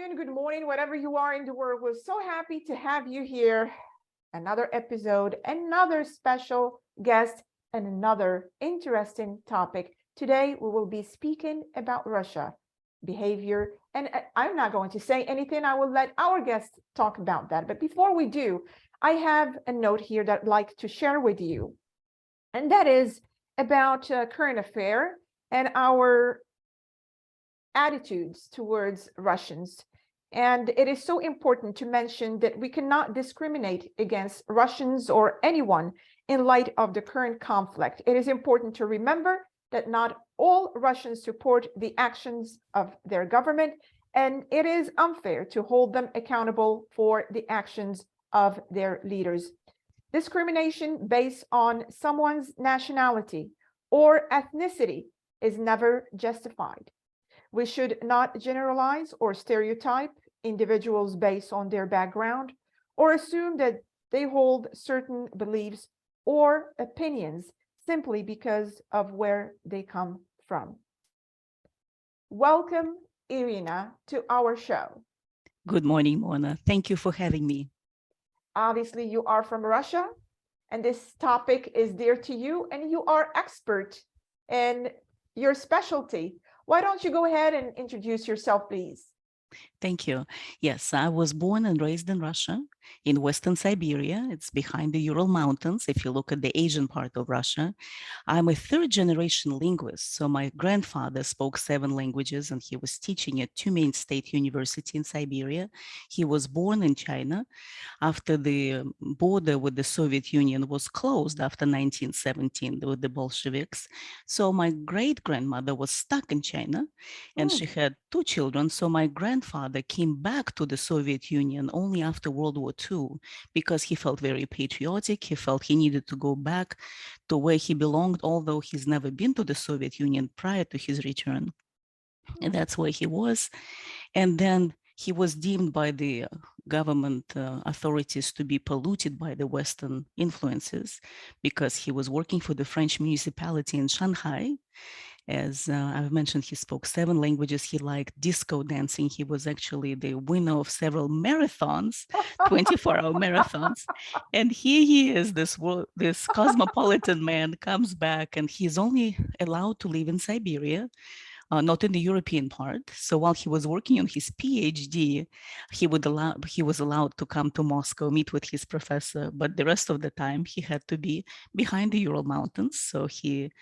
afternoon, good morning, whatever you are in the world. We're so happy to have you here. Another episode, another special guest, and another interesting topic. Today, we will be speaking about Russia, behavior. And I'm not going to say anything. I will let our guests talk about that. But before we do, I have a note here that I'd like to share with you. And that is about current affair and our attitudes towards Russians. And it is so important to mention that we cannot discriminate against Russians or anyone in light of the current conflict. It is important to remember that not all Russians support the actions of their government, and it is unfair to hold them accountable for the actions of their leaders. Discrimination based on someone's nationality or ethnicity is never justified. We should not generalize or stereotype individuals based on their background or assume that they hold certain beliefs or opinions simply because of where they come from. Welcome, Irina, to our show. Good morning, Mona. Thank you for having me. Obviously, you are from Russia, and this topic is dear to you, and you are expert in your specialty. Why don't you go ahead and introduce yourself, please? Thank you. Yes, I was born and raised in Russia, in Western Siberia. It's behind the Ural Mountains, if you look at the Asian part of Russia. I'm a third-generation linguist, so my grandfather spoke 7 languages, and he was teaching at Tumen State University in Siberia. He was born in China after the border with the Soviet Union was closed after 1917 with the Bolsheviks. So my great-grandmother was stuck in China, and she had 2 children. So my grandfather came back to the Soviet Union only after World War II because he felt very patriotic. He felt he needed to go back to where he belonged, although he's never been to the Soviet Union prior to his return. And that's where he was. And then he was deemed by the government authorities to be polluted by the Western influences because he was working for the French municipality in Shanghai. As I've mentioned, he spoke 7 languages. He liked disco dancing. He was actually the winner of several marathons, 24-hour marathons. And here he is, this cosmopolitan man comes back, and he's only allowed to live in Siberia, not in the European part. So while he was working on his PhD, he was allowed to come to Moscow, meet with his professor, but the rest of the time he had to be behind the Ural Mountains. So he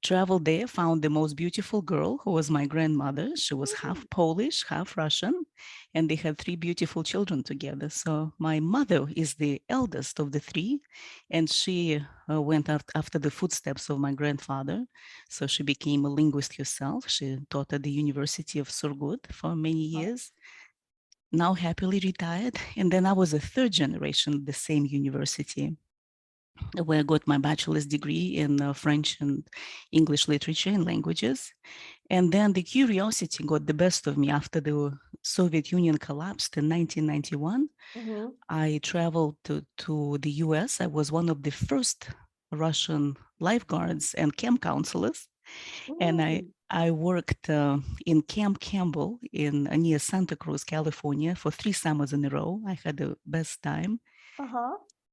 traveled there, found the most beautiful girl, who was my grandmother. She was half Polish, half Russian, and they had 3 beautiful children together. So my mother is the eldest of the 3, and she went after the footsteps of my grandfather. So she became a linguist herself. She taught at the University of Surgut for many years, now happily retired. And then I was a 3rd generation at the same university, where I got my bachelor's degree in French and English literature and languages. And then the curiosity got the best of me after the Soviet Union collapsed in 1991. I traveled to the US. I was one of the first Russian lifeguards and camp counselors. And I worked in Camp Campbell near Santa Cruz, California for 3 summers in a row. I had the best time.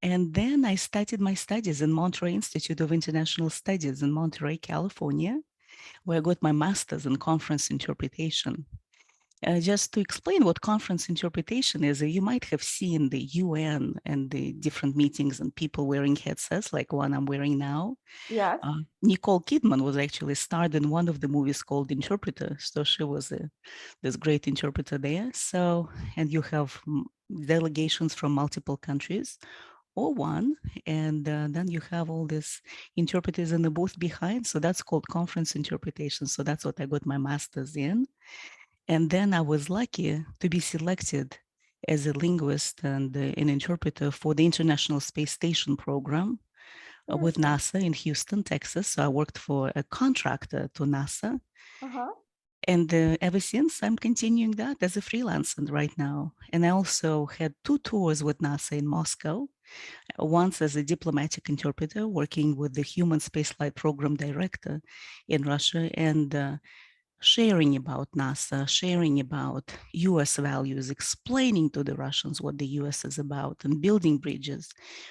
And then I started my studies in Monterey Institute of International Studies in Monterey, California, where I got my master's in conference interpretation. Just to explain what conference interpretation is, you might have seen the UN and the different meetings and people wearing headsets like one I'm wearing now. Yes. Nicole Kidman was actually starred in one of the movies called Interpreter. So she was this great interpreter there. So, and you have delegations from multiple countries or one, and then you have all these interpreters in the booth behind. So that's called conference interpretation. So that's what I got my master's in. And then I was lucky to be selected as a linguist and an interpreter for the International Space Station program with NASA in Houston, Texas. So I worked for a contractor to NASA. And ever since, I'm continuing that as a freelancer right now. And I also had 2 tours with NASA in Moscow, once as a diplomatic interpreter working with the Human Spaceflight Program Director in Russia, and sharing about NASA, sharing about US values, explaining to the Russians what the US is about, and building bridges,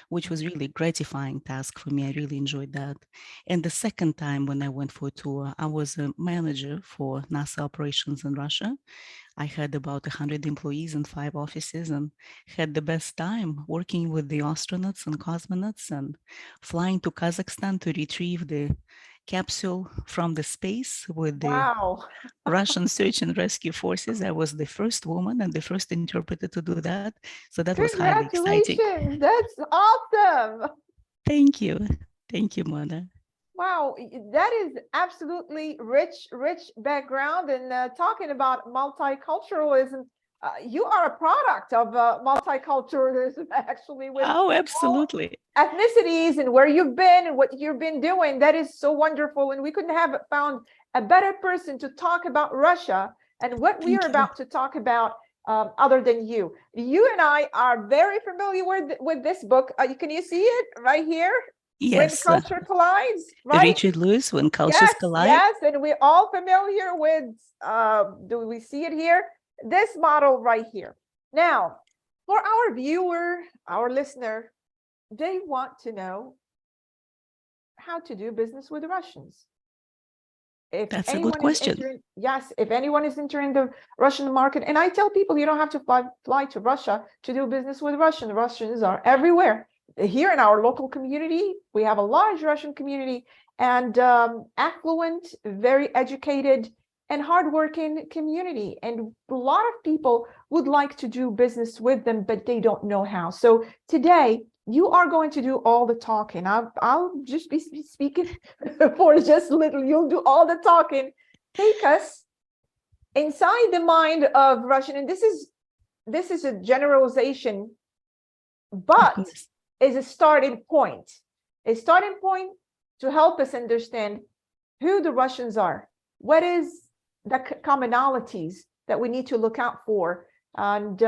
which was really a gratifying task for me. I really enjoyed that. And the second time when I went for a tour, I was a manager for NASA operations in Russia. I had about 100 employees in 5 offices and had the best time working with the astronauts and cosmonauts and flying to Kazakhstan to retrieve the capsule from the space with the Wow. Russian search and rescue forces. I was the first woman and the first interpreter to do that. So that was highly exciting. Congratulations. That's awesome. Thank you. Thank you, Mona. Wow, that is absolutely rich background. And talking about multiculturalism, you are a product of multiculturalism, actually, with Oh, all absolutely. ethnicities and where you've been and what you've been doing. That is so wonderful. And we couldn't have found a better person to talk about Russia and what we Thank are you. about to talk about other than you. You and I are very familiar with this book. Can you see it right here? When Yes, culture collides, right? Richard Lewis, When Cultures Yes, Collide. yes, and we're all familiar with, do we see it here? This model right here. Now, for our viewer, our listener, they want to know how to do business with the Russians. If That's a good anyone is question. entering, yes, if anyone is entering the Russian market, and I tell people you don't have to fly to Russia to do business with Russian. The Russians are everywhere. Here in our local community, we have a large Russian community and affluent, very educated and hardworking community. And a lot of people would like to do business with them, but they don't know how. So today, you are going to do all the talking. I'll just be speaking for just a little. You'll do all the talking. Take us inside the mind of Russian. And this is a generalization, but is a starting point. A starting point to help us understand who the Russians are. What is the commonalities that we need to look out for, and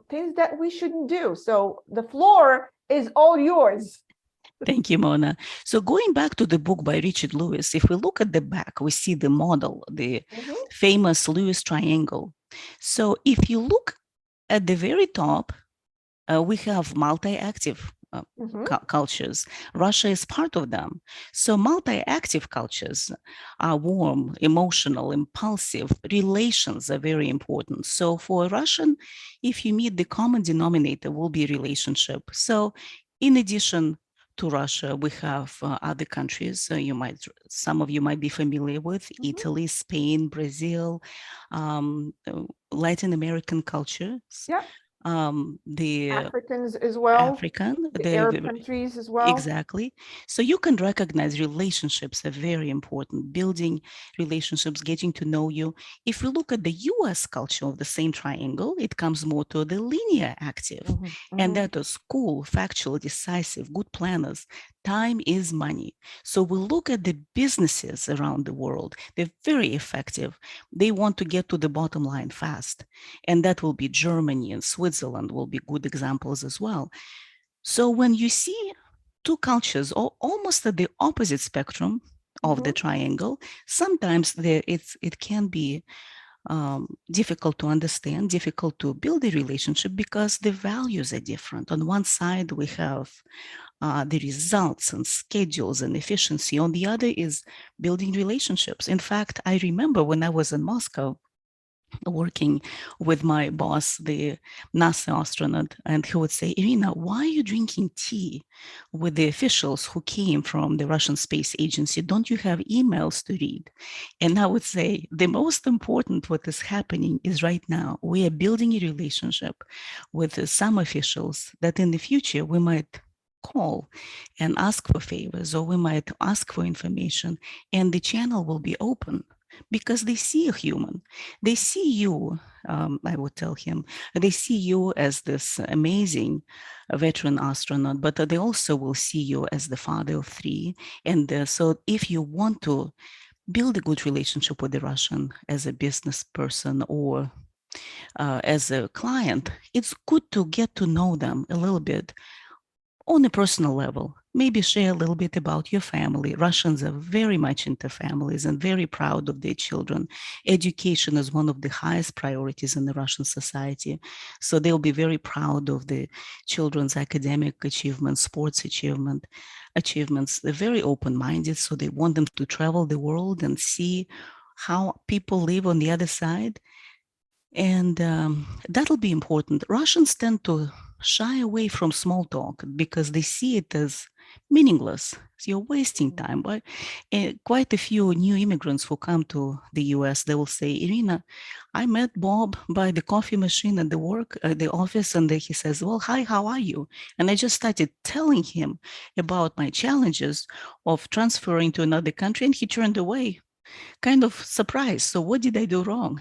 things that we shouldn't do. So the floor is all yours. Thank you, Mona. So going back to the book by Richard Lewis, if we look at the back, we see the model, the famous Lewis triangle. So if you look at the very top, we have multi-active cultures. Russia is part of them. So multi-active cultures are warm, emotional, impulsive. Relations are very important. So for a Russian, if you meet, the common denominator will be relationship. So in addition to Russia, we have other countries some of you might be familiar with: Italy, Spain, Brazil, Latin American cultures. Yeah. The Africans as well, the Arab countries as well. Exactly. So you can recognize relationships are very important, building relationships, getting to know you. If you look at the US culture of the same triangle, it comes more to the linear active. And that is cool, factual, decisive, good planners. Time is money. So we look at the businesses around the world. They're very effective. They want to get to the bottom line fast. And that will be Germany and Switzerland will be good examples as well. So when you see two cultures almost at the opposite spectrum of the triangle, sometimes it can be difficult to understand, difficult to build a relationship because the values are different. On one side, we have the results and schedules and efficiency. On the other is building relationships. In fact, I remember when I was in Moscow working with my boss, the NASA astronaut, and he would say, Irina, why are you drinking tea with the officials who came from the Russian Space Agency? Don't you have emails to read? And I would say, the most important what is happening is right now, we are building a relationship with some officials that in the future we might call and ask for favors, or we might ask for information, and the channel will be open because they see a human. They see you, I would tell him, they see you as this amazing veteran astronaut, but they also will see you as the father of 3. And so if you want to build a good relationship with the Russian as a business person or as a client, it's good to get to know them a little bit on a personal level. maybe share a little bit about your family. Russians are very much into families and very proud of their children. Education is one of the highest priorities in the Russian society. So they'll be very proud of the children's academic achievements, sports achievements. They're very open-minded, so they want them to travel the world and see how people live on the other side. And that'll be important. Russians tend to shy away from small talk because they see it as meaningless. So you're wasting time. But quite a few new immigrants who come to the US, they will say, Irina, I met Bob by the coffee machine at the office, and he says, well, hi, how are you? And I just started telling him about my challenges of transferring to another country, and he turned away, kind of surprised. So what did I do wrong?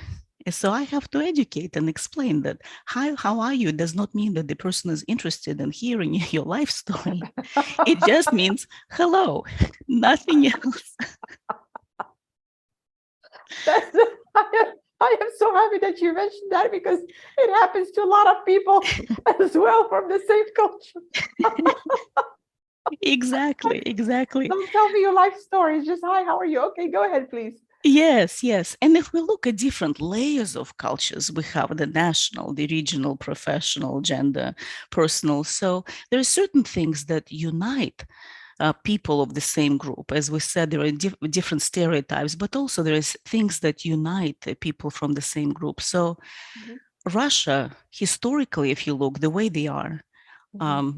So I have to educate and explain that hi, how are you does not mean that the person is interested in hearing your life story. It just means hello, nothing else. That's, I am so happy that you mentioned that because it happens to a lot of people as well from the same culture. Exactly. Don't tell me your life story. It's just, hi, how are you? Okay, go ahead, please. Yes. And if we look at different layers of cultures, we have the national, the regional, professional, gender, personal. So there are certain things that unite people of the same group. As we said, there are different stereotypes, but also there is things that unite people from the same group. So Russia, historically, if you look the way they are,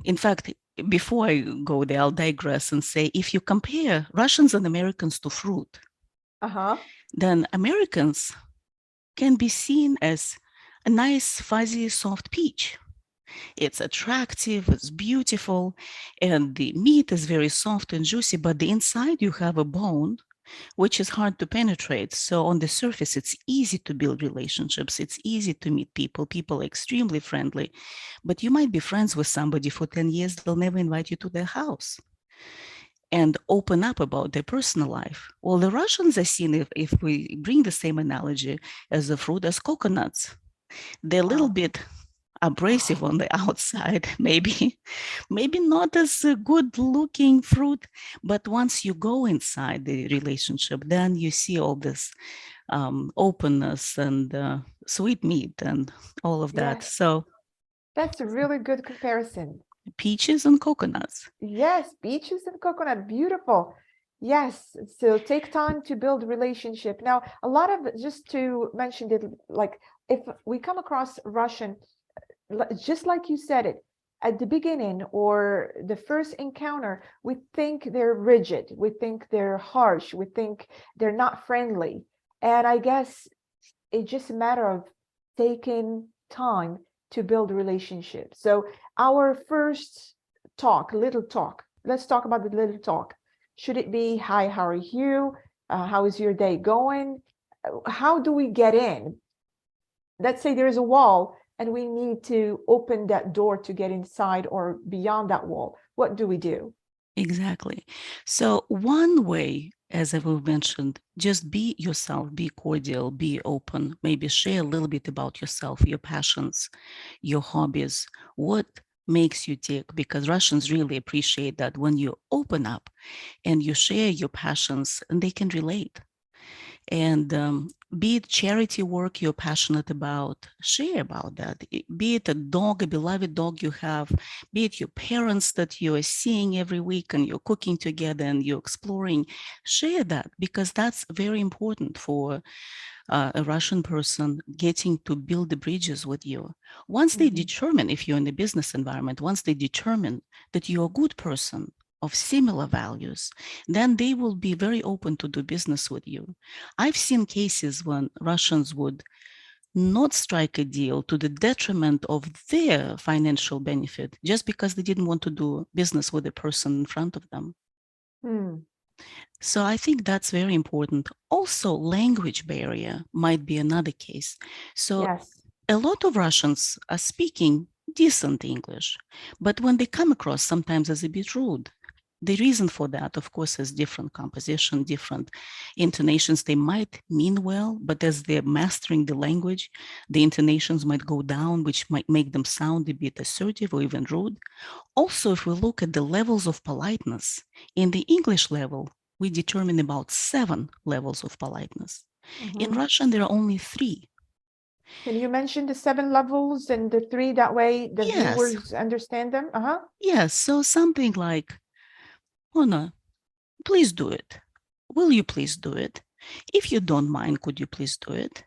in fact, before I go there, I'll digress and say, if you compare Russians and Americans to fruit, then Americans can be seen as a nice, fuzzy, soft peach. It's attractive, it's beautiful, and the meat is very soft and juicy, but the inside you have a bone, which is hard to penetrate. So on the surface, it's easy to build relationships. It's easy to meet people. People are extremely friendly, but you might be friends with somebody for 10 years. They'll never invite you to their house and open up about their personal life. Well, the Russians are seen, if we bring the same analogy as the fruit, as coconuts. They're a little bit abrasive on the outside, maybe not as a good looking fruit, but once you go inside the relationship, then you see all this openness and sweet meat and all of that. Yes, So that's a really good comparison. peaches and coconuts. Yes, beaches and coconut, beautiful. Yes, so take time to build relationship. Now, a lot of, just to mention it, like if we come across Russian, just like you said it, at the beginning or the first encounter, we think they're rigid, we think they're harsh, we think they're not friendly. And I guess it's just a matter of taking time to build relationships. So our first talk, little talk, let's talk about the little talk. Should it be, hi, how are you? How is your day going? How do we get in? Let's say there is a wall and we need to open that door to get inside or beyond that wall. What do we do? Exactly. So one way, as I've mentioned, just be yourself, be cordial, be open, maybe share a little bit about yourself, your passions, your hobbies, what makes you tick, because Russians really appreciate that when you open up and you share your passions and they can relate. And be it charity work you're passionate about, share about that. Be it a dog, a beloved dog you have, be it your parents that you are seeing every week and you're cooking together and you're exploring, share that, because that's very important for a Russian person getting to build the bridges with you. Once they determine, if you're in the business environment, once they determine that you're a good person of similar values, then they will be very open to do business with you. I've seen cases when Russians would not strike a deal to the detriment of their financial benefit just because they didn't want to do business with the person in front of them. So I think that's very important. Also, language barrier might be another case. So a lot of Russians are speaking decent English, but when they come across sometimes as a bit rude, The reason for that, of course, is different composition, different intonations. They might mean well, but as they're mastering the language, the intonations might go down, which might make them sound a bit assertive or even rude. Also, if we look at the levels of politeness, in the English level, we determine about 7 levels of politeness. In Mhm. Russian, there are only 3. Can you mention the 7 levels and the 3? That way the Yes, viewers understand them? Uh-huh. yes. So something like, oh no, please do it. Will you please do it? If you don't mind, could you please do it?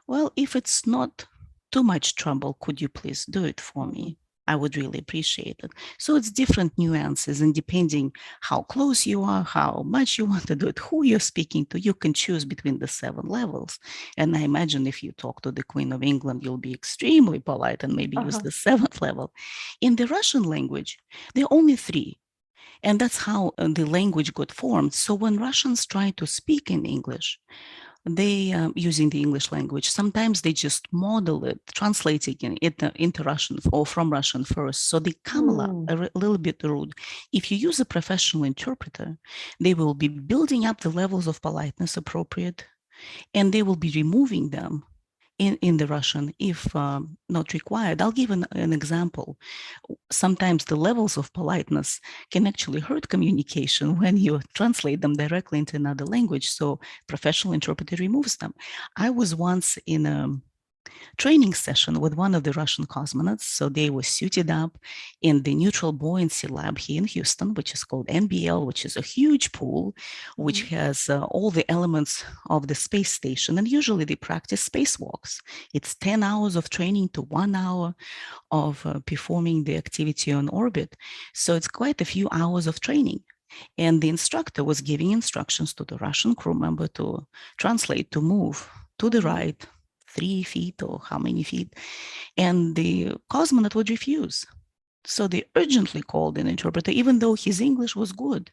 Well, if it's not too much trouble, could you please do it for Mhm. me? I would really appreciate it. So it's different nuances, and depending how close you are, how much you want to do it, who you're speaking to, you can choose between the 7 levels. And I imagine if you talk to the Queen of England, you'll be extremely polite and maybe use Uh-huh. the 7th level. In the Russian language, there are only 3. And that's how the language got formed. So when Russians try to speak in English, they using the English language, sometimes they just model it, translating it into Russian or from Russian first. So they come Mm. a little bit rude. If you use a professional interpreter, they will be building up the levels of politeness appropriate, and they will be removing them in the Russian if not required. I'll give an example. Sometimes the levels of politeness can actually hurt communication when you translate them directly into another language. So professional interpreter removes them. I was once in a training session with one of the Russian cosmonauts. So they were suited up in the neutral buoyancy lab here in Houston, which is called NBL, which is a huge pool, which Mhm. has all the elements of the space station. And usually they practice spacewalks. It's 10 hours of training to 1 hour of performing the activity on orbit. So it's quite a few hours of training. And the instructor was giving instructions to the Russian crew member to translate, to move to the Mhm. right, 3 feet or how many feet. And the cosmonaut would refuse. So they urgently called an interpreter, even though his English was good.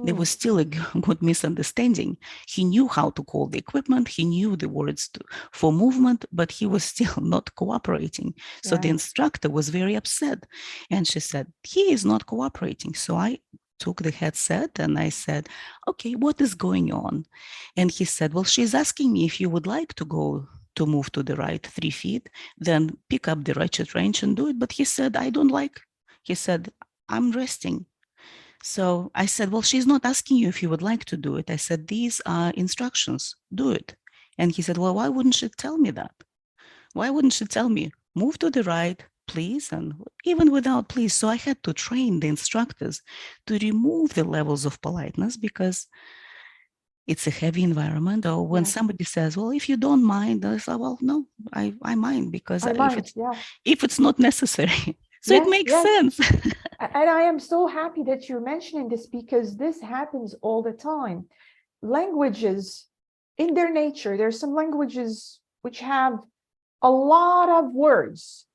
There Mm. was still a good misunderstanding. He knew how to call the equipment, he knew the words for movement, but he was still not cooperating. So the Yeah. instructor was very upset. And she said, he is not cooperating. So I took the headset and I said, okay, what is going on? And he said, well, she's asking me if you would like to go to move to the right 3 feet, then pick up the ratchet wrench and do it. But he said, I don't like. He said, I'm resting. So I said, well, she's not asking you if you would like to do it. I said, these are instructions, do it. And he said, well, why wouldn't she tell me that? Why wouldn't she tell me, move to the right, please? And even without please. So I had to train the instructors to remove the levels of politeness because it's a heavy environment. Or when Yes. somebody says, well, if you don't mind, I say, well, no, I mind because I mind. Yeah. if it's not necessary. So it Yes. makes Yes. sense. And I am so happy that you're mentioning this because this happens all the time. Languages, in their nature, there's some languages which have a lot of words,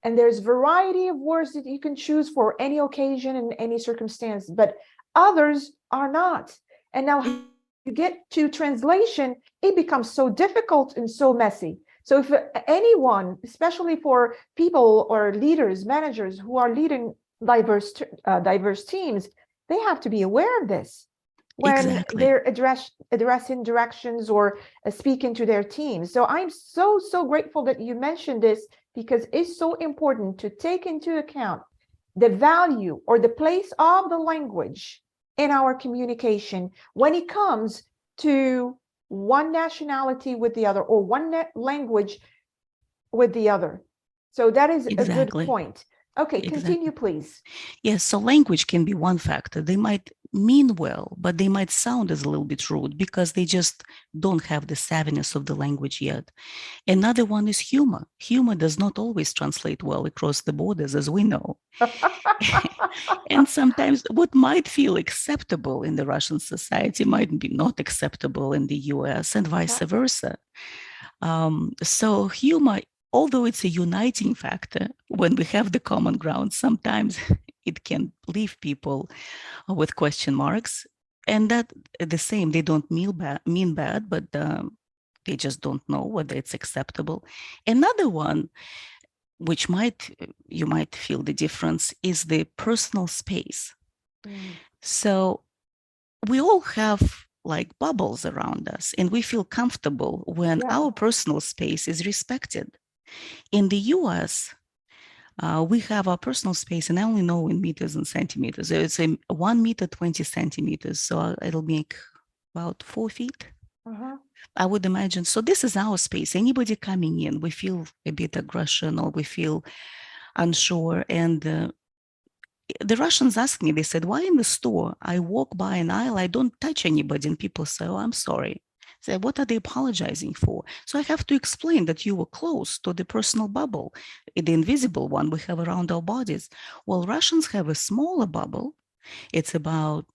and there's variety of words that you can choose for any occasion and any circumstance, but others are not. And now you get to translation, it becomes so difficult and so messy. So if anyone, especially for people or leaders, managers who are leading diverse teams, they have to be aware of this when Exactly. they're addressing directions or speaking to their teams. So I'm so grateful that you mentioned this because it's so important to take into account the value or the place of the language in our communication when it comes to one nationality with the other or one language with the other. So that is a good Exactly. point. Okay, continue, Exactly. please. Yes, so language can be one factor. They might mean well, but they might sound as a little bit rude because they just don't have the savviness of the language yet. Another one is humor. Humor does not always translate well across the borders, as we know. And sometimes what might feel acceptable in the Russian society might be not acceptable in the US and vice Yeah. versa. So humor, although it's a uniting factor, when we have the common ground, sometimes it can leave people with question marks. And that the same, they don't mean bad, but they just don't know whether it's acceptable. Another one, which you might feel the difference, is the personal space. Mm. So we all have like bubbles around us, and we feel comfortable when Yeah. our personal space is respected. In the US, we have our personal space, and I only know in meters and centimeters. So it's a 1 meter, 20 centimeters. So it'll make about 4 feet, Uh-huh. I would imagine. So this is our space. Anybody coming in, we feel a bit aggression or we feel unsure. And the Russians asked me, they said, why in the store I walk by an aisle, I don't touch anybody, and people say, oh, I'm sorry. Say, what are they apologizing for? So I have to explain that you were close to the personal bubble, the invisible one we have around our bodies. Well, Russians have a smaller bubble. It's about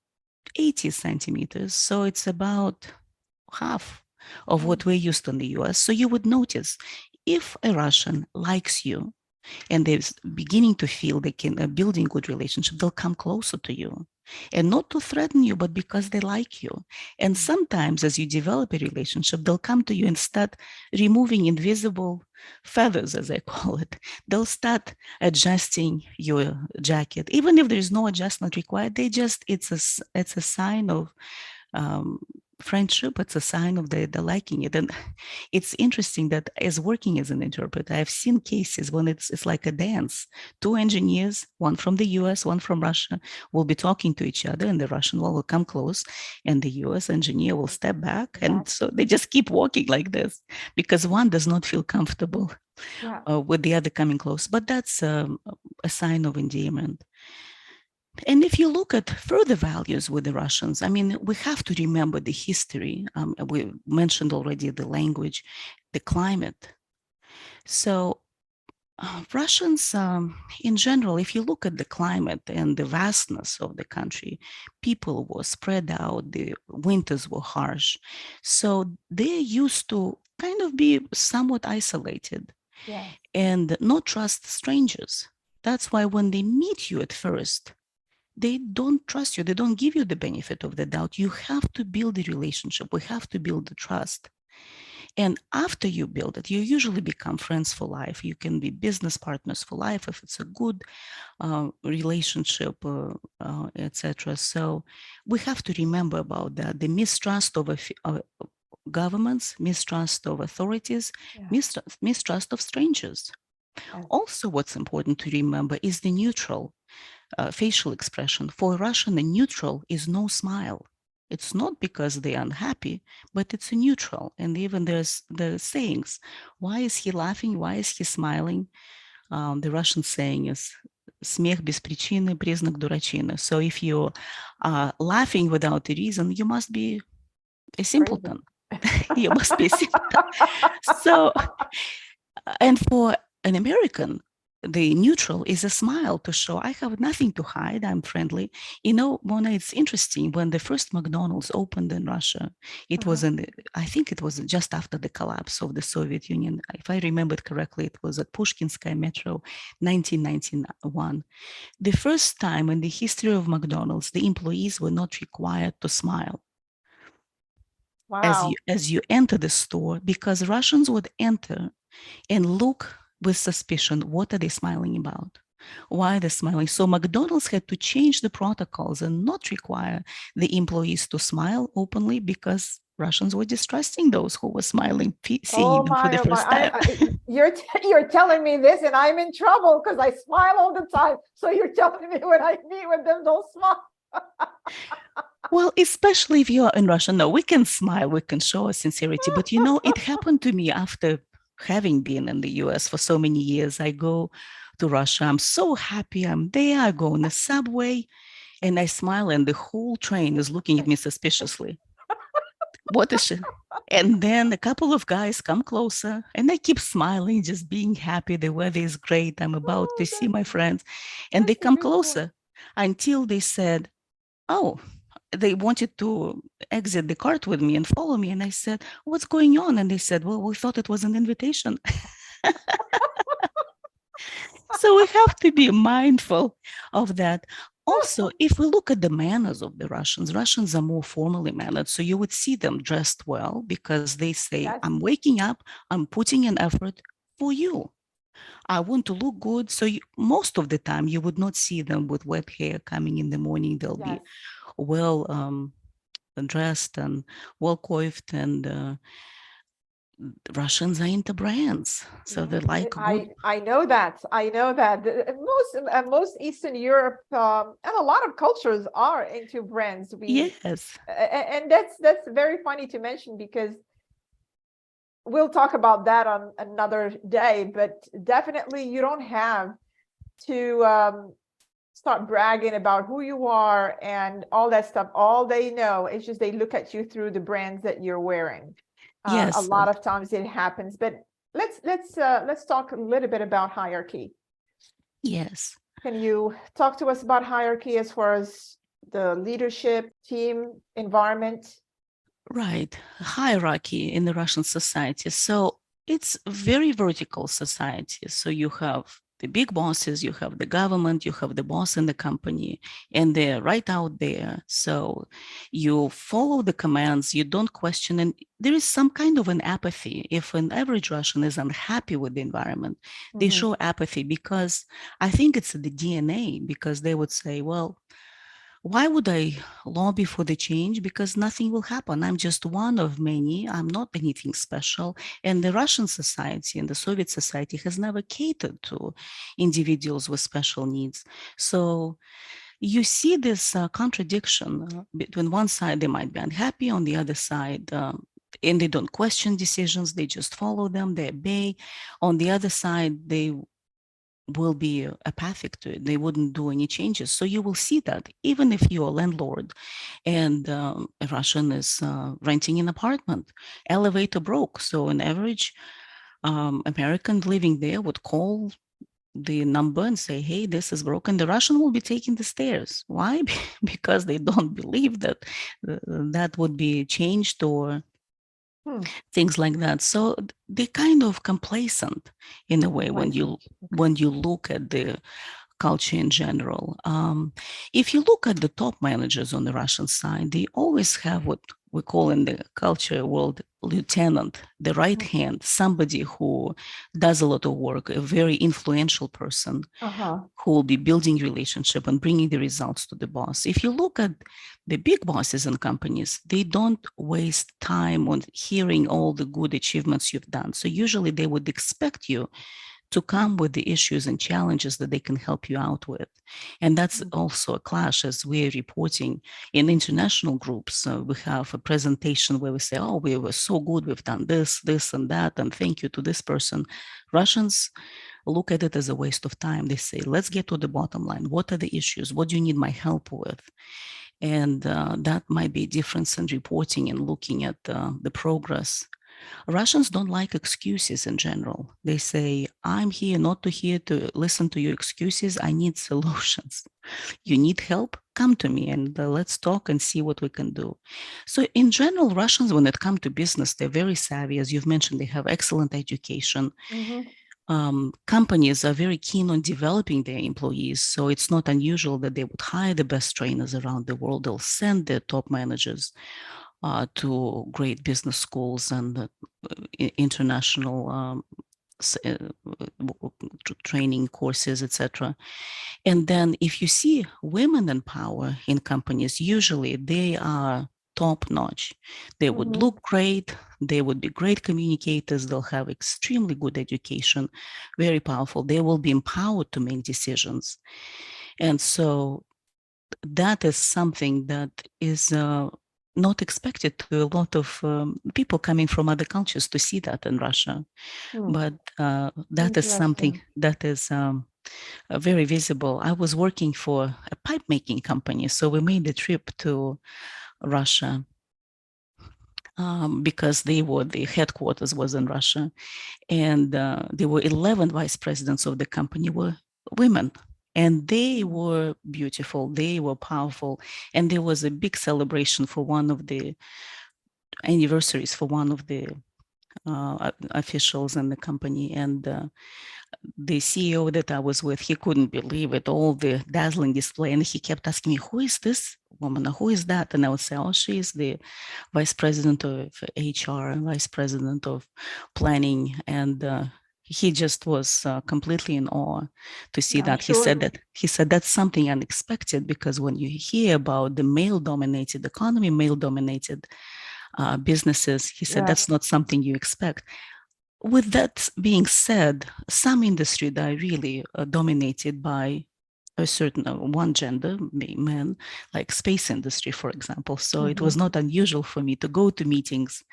80 centimeters. So it's about half of Mm. what we're used to in the US. So you would notice if a Russian likes you, and they're beginning to feel they can building good relationship, they'll come closer to you, and not to threaten you, but because they like you. And sometimes as you develop a relationship, they'll come to you and start removing invisible feathers, as I call it. They'll start adjusting your jacket, even if there's no adjustment required. They just, it's a sign of um, friendship. It's a sign of the liking it. And it's interesting that as working as an interpreter, I've seen cases when it's like a dance. Two engineers, one from the US, one from Russia, will be talking to each other, and the Russian one will come close, and the US engineer will step back. Back. And so they just keep walking like this because one does not feel comfortable Yeah. with the other coming close. But that's a sign of endearment. And if you look at further values with the Russians, I mean, we have to remember the history. We mentioned already the language, the climate. So Russians, in general, if you look at the climate and the vastness of the country, people were spread out, the winters were harsh. So they're used to kind of be somewhat isolated Yeah. and not trust strangers. That's why when they meet you at first, they don't trust you. They don't give you the benefit of the doubt. You have to build a relationship. We have to build the trust. And after you build it, you usually become friends for life. You can be business partners for life if it's a good relationship, etc. So we have to remember about that. The mistrust of governments, mistrust of authorities, Yeah. mistrust of strangers. Yes. Also, what's important to remember is the neutral facial expression. For a Russian, a neutral is no smile. It's not because they're unhappy, but it's a neutral. And even there's the sayings, why is he laughing? Why is he smiling? The Russian saying is, смех без причины, признак дурачины. So if you are laughing without a reason, you must be a Crazy. simpleton. You must be a simpleton. So, and for an American, the neutral is a smile to show I have nothing to hide. I'm friendly. You know, Mona, it's interesting. When the first McDonald's opened in Russia, it was I think it was just after the collapse of the Soviet Union. If I remember correctly, it was at Pushkinskaya Metro, 1991. The first time in the history of McDonald's, the employees were not required to smile Wow. as you enter the store, because Russians would enter and look with suspicion, what are they smiling about? Why are they smiling? So McDonald's had to change the protocols and not require the employees to smile openly, because Russians were distrusting those who were smiling, seeing them for the Oh my! first time. You're telling me this, and I'm in trouble because I smile all the time. So you're telling me when I meet with them, don't smile. Well, especially if you are in Russia. No, we can smile, we can show our sincerity. But you know, it happened to me after having been in the US for so many years. I go to Russia, I'm so happy I'm there. I go on the subway and I smile, and the whole train is looking at me suspiciously. What is it? And then a couple of guys come closer and I keep smiling, just being happy. The weather is great. I'm about Oh, to see my friends. And they that's a come good point. closer until they said, oh, they wanted to exit the cart with me and follow me. And I said, what's going on? And they said, well, we thought it was an invitation. So we have to be mindful of that. Also, if we look at the manners of the Russians, Russians are more formally mannered. So you would see them dressed well because they say, Yes. I'm waking up, I'm putting an effort for you. I want to look good. So most of the time, you would not see them with wet hair coming in the morning. They'll be Yes. well dressed and well coiffed, and Russians are into brands, so they like good. I know that. I know that most Eastern Europe and a lot of cultures are into brands. Yes. And that's very funny to mention, because we'll talk about that on another day. But definitely, you don't have to start bragging about who you are and all that stuff. All they know is just they look at you through the brands that you're wearing. A Yes. lot of times it happens, but let's talk a little bit about hierarchy. Yes. Can you talk to us about hierarchy as far as the leadership, team, environment? Right. Hierarchy in the Russian society. So it's very vertical society. So you have the big bosses, you have the government, you have the boss in the company, and they're right out there. So you follow the commands, you don't question, and there is some kind of an apathy. If an average Russian is unhappy with the environment, they show apathy, because I think it's the DNA, because they would say, well, why would I lobby for the change? Because nothing will happen. I'm just one of many. I'm not anything special. And the Russian society and the Soviet society has never catered to individuals with special needs. So you see this contradiction between one side, they might be unhappy, on the other side, and they don't question decisions, they just follow them, they obey. On the other side, they will be apathic to it. They wouldn't do any changes. So you will see that even if you're a landlord and a Russian is renting an apartment, elevator broke. So an average American living there would call the number and say, hey, this is broken. The Russian will be taking the stairs. Why? Because they don't believe that that would be changed, or things like that. So they're kind of complacent in a way when you look at the culture in general. If you look at the top managers on the Russian side, they always have what we call in the culture world lieutenant, the right hand, somebody who does a lot of work, a very influential person who will be building relationship and bringing the results to the boss. If you look at the big bosses in companies, they don't waste time on hearing all the good achievements you've done. So usually they would expect you to come with the issues and challenges that they can help you out with. And that's also a clash, as we're reporting in international groups. We have a presentation where we say, oh, we were so good, we've done this, this, and that, and thank you to this person. Russians look at it as a waste of time. They say, let's get to the bottom line. What are the issues? What do you need my help with? And that might be a difference in reporting and looking at the progress. Russians don't like excuses in general. They say, I'm here not to hear to listen to your excuses. I need solutions. You need help? Come to me and let's talk and see what we can do. So in general, Russians, when it comes to business, they're very savvy. As you've mentioned, they have excellent education. Companies are very keen on developing their employees. So it's not unusual that they would hire the best trainers around the world. They'll send their top managers to great business schools and international training courses, etc. And then if you see women in power in companies, usually they are top notch. They would look great. They would be great communicators. They'll have extremely good education, very powerful. They will be empowered to make decisions. And so that is something that is not expected to a lot of people coming from other cultures to see that in Russia. But that is something that is very visible. I was working for a pipe making company, so we made a trip to Russia because the headquarters was in Russia, and there were 11 vice presidents of the company were women. And they were beautiful, they were powerful. And there was a big celebration for one of the anniversaries for one of the officials in the company. And the CEO that I was with, he couldn't believe it, all the dazzling display. And he kept asking me, who is this woman? Who is that? And I would say, oh, she is the vice president of HR, vice president of planning. And he just was completely in awe to see I'm that. sure. He said that's something unexpected, because when you hear about the male-dominated economy, male-dominated businesses, he said Yeah. that's not something you expect. With that being said, some industries that are really dominated by a certain one gender, men, like space industry, for example. So it was Mhm. not unusual for me to go to meetings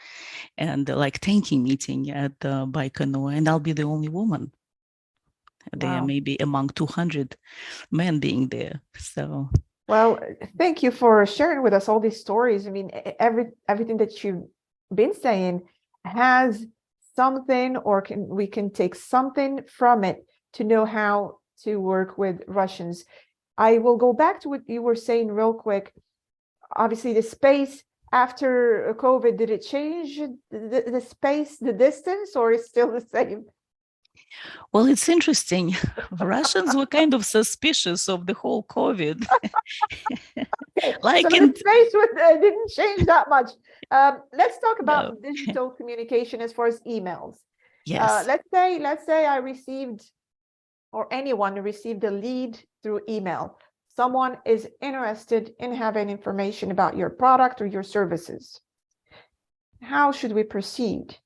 and like tanking meeting at Baikonur, and I'll be the only woman there, Wow. maybe among 200 men being there. So Well, thank you for sharing with us all these stories. I mean, everything that you've been saying has something, or we can take something from it to know how to work with Russians. I will go back to what you were saying real quick. Obviously, the space after COVID, did it change the space, the distance, or is still the same? well, it's interesting. Russians were kind of suspicious of the whole COVID. Okay, so Like the in space didn't change that much. Let's talk no. about digital communication as far as emails. Yes. Let's say I received, or anyone received a lead through email. Someone is interested in having information about your product or your services. How should we proceed?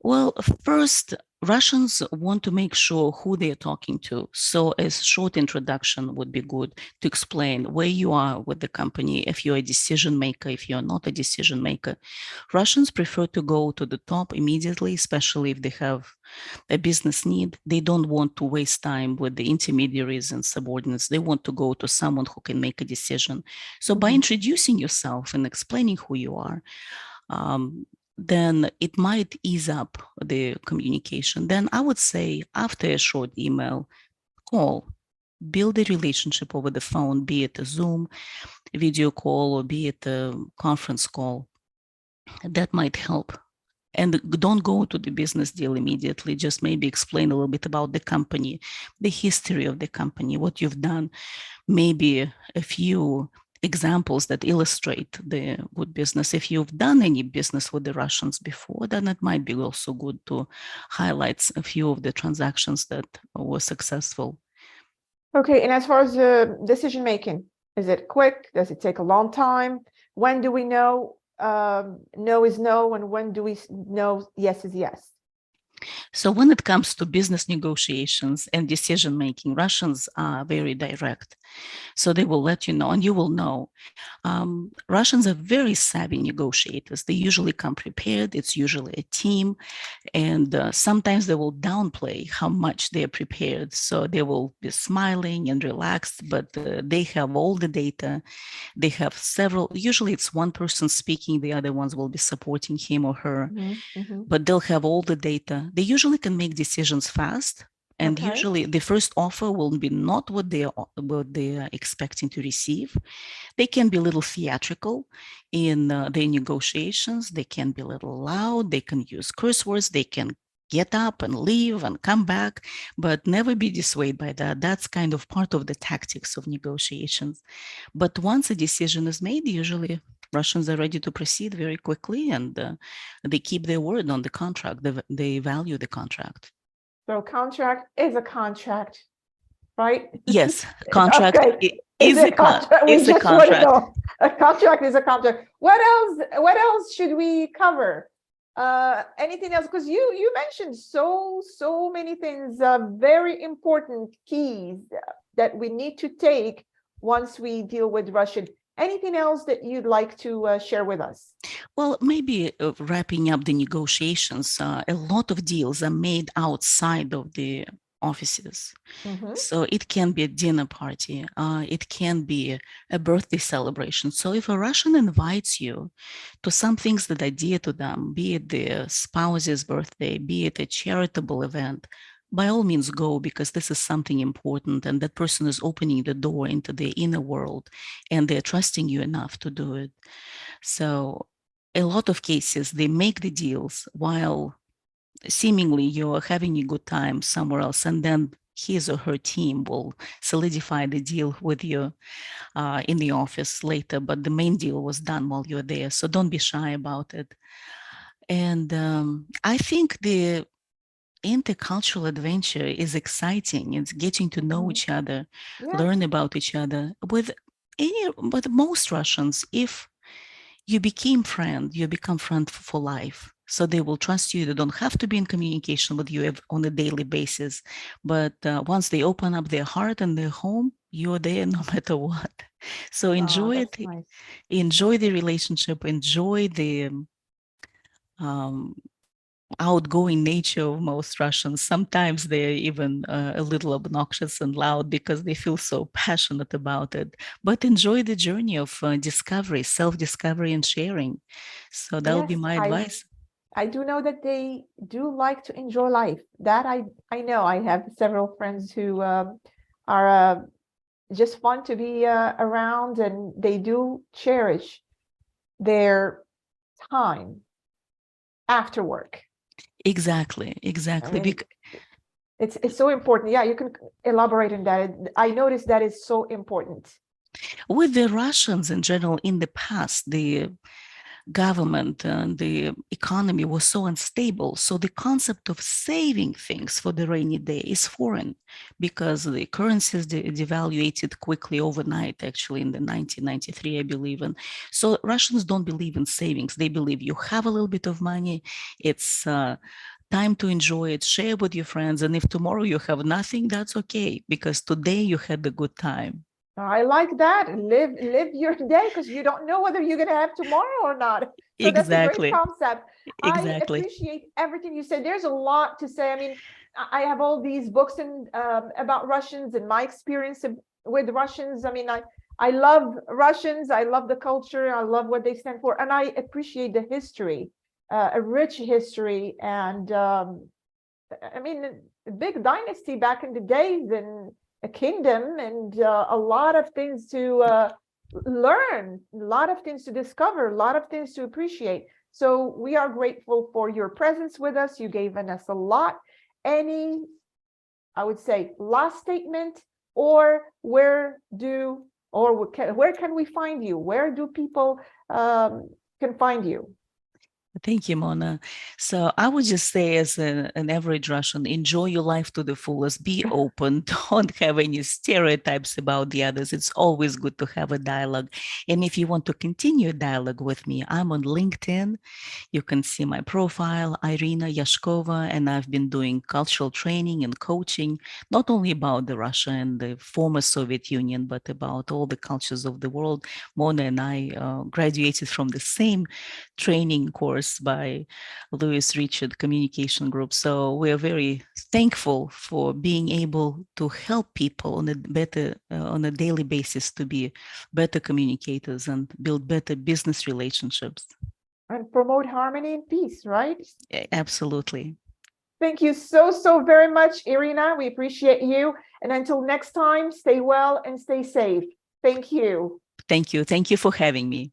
Well, first, Russians want to make sure who they're talking to. So a short introduction would be good to explain where you are with the company, if you're a decision maker, if you're not a decision maker. Russians prefer to go to the top immediately, especially if they have a business need. They don't want to waste time with the intermediaries and subordinates. They want to go to someone who can make a decision. So by Mhm. introducing yourself and explaining who you are, then it might ease up the communication. Then I would say after a short email, call, build a relationship over the phone, be it a Zoom video call or be it a conference call. That might help. And don't go to the business deal immediately. Just maybe explain a little bit about the company, the history of the company, what you've done, maybe a few examples that illustrate the good business. If you've done any business with the Russians before, then it might be also good to highlight a few of the transactions that were successful. Okay, and as far as decision making, is it quick? Does it take a long time? When do we know no is no, and when do we know yes is yes? So when it comes to business negotiations and decision making, Russians are very direct. So they will let you know, and you will know. Russians are very savvy negotiators. They usually come prepared. It's usually a team. And sometimes they will downplay how much they're prepared. So they will be smiling and relaxed, but they have all the data. They have several, usually it's one person speaking, the other ones will be supporting him or her, Mhm, mhm. but they'll have all the data. They usually can make decisions fast. And Okay. usually the first offer will be not what they are expecting to receive. They can be a little theatrical in their negotiations. They can be a little loud. They can use curse words. They can get up and leave and come back, but never be dissuaded by that. That's kind of part of the tactics of negotiations. But once a decision is made, usually Russians are ready to proceed very quickly, and they keep their word on the contract. They value the contract. So contract is a contract, right? Yes, contract Okay. Is it a contract? We is a just want to contract. know. A contract is a contract. What else? What else should we cover? Anything else? Because you mentioned so many things, very important keys that we need to take once we deal with Russian. Anything else that you'd like to share with us? Well, maybe wrapping up the negotiations, a lot of deals are made outside of the offices. Mhm. So it can be a dinner party, it can be a birthday celebration. So if a Russian invites you to some things that are dear to them, be it their spouse's birthday, be it a charitable event, by all means go, because this is something important and that person is opening the door into the inner world and they're trusting you enough to do it. So a lot of cases, they make the deals while seemingly you're having a good time somewhere else, and then his or her team will solidify the deal with you in the office later, but the main deal was done while you're there. So don't be shy about it. And I think intercultural adventure is exciting. It's getting to know Mhm. each other, Yes. learn about each other. But most Russians, if you become friend for life. So they will trust you. They don't have to be in communication with you on a daily basis. But once they open up their heart and their home, you're there no matter what. So Oh, enjoy that's it, nice. enjoy the relationship, enjoy the um, outgoing nature of most Russians. Sometimes they're even a little obnoxious and loud because they feel so passionate about it. But enjoy the journey of discovery, self-discovery, and sharing. So that would be Yes, my I advice. I do know that they do like to enjoy life. That I know. I have several friends who are just fun to be around, and they do cherish their time after work. Exactly, I exactly. mean, it's so important. Yeah, you can elaborate on that. I noticed that is so important. With the Russians in general, in the past, the government and the economy was so unstable. So the concept of saving things for the rainy day is foreign because the currencies devaluated quickly overnight, actually in the 1993, I believe. And so Russians don't believe in savings. They believe you have a little bit of money. It's time to enjoy it, share with your friends. And if tomorrow you have nothing, that's okay because today you had a good time. I like that. Live your day because you don't know whether you're gonna have tomorrow or not. So that's a great Exactly. concept. I Exactly. appreciate everything you said. There's a lot to say. I mean, I have all these books and about Russians and my experience with Russians. I mean, I love Russians. I love the culture. I love what they stand for, and I appreciate the history, a rich history, and I mean, a big dynasty back in the days and a kingdom and a lot of things to learn, a lot of things to discover, a lot of things to appreciate. So we are grateful for your presence with us. You gave us a lot. Any, I would say, last statement, or where can we find you? Where do people can find you? Thank you, Mona. So I would just say, as an average Russian, enjoy your life to the fullest. Be open. Don't have any stereotypes about the others. It's always good to have a dialogue. And if you want to continue a dialogue with me, I'm on LinkedIn. You can see my profile, Irina Yashkova, and I've been doing cultural training and coaching, not only about the Russia and the former Soviet Union, but about all the cultures of the world. Mona and I graduated from the same training course by Louis Richard Communication Group. So we are very thankful for being able to help people on a daily basis to be better communicators and build better business relationships. And promote harmony and peace, right? Absolutely. Thank you so very much, Irina. We appreciate you. And until next time, stay well and stay safe. Thank you. Thank you. Thank you for having me.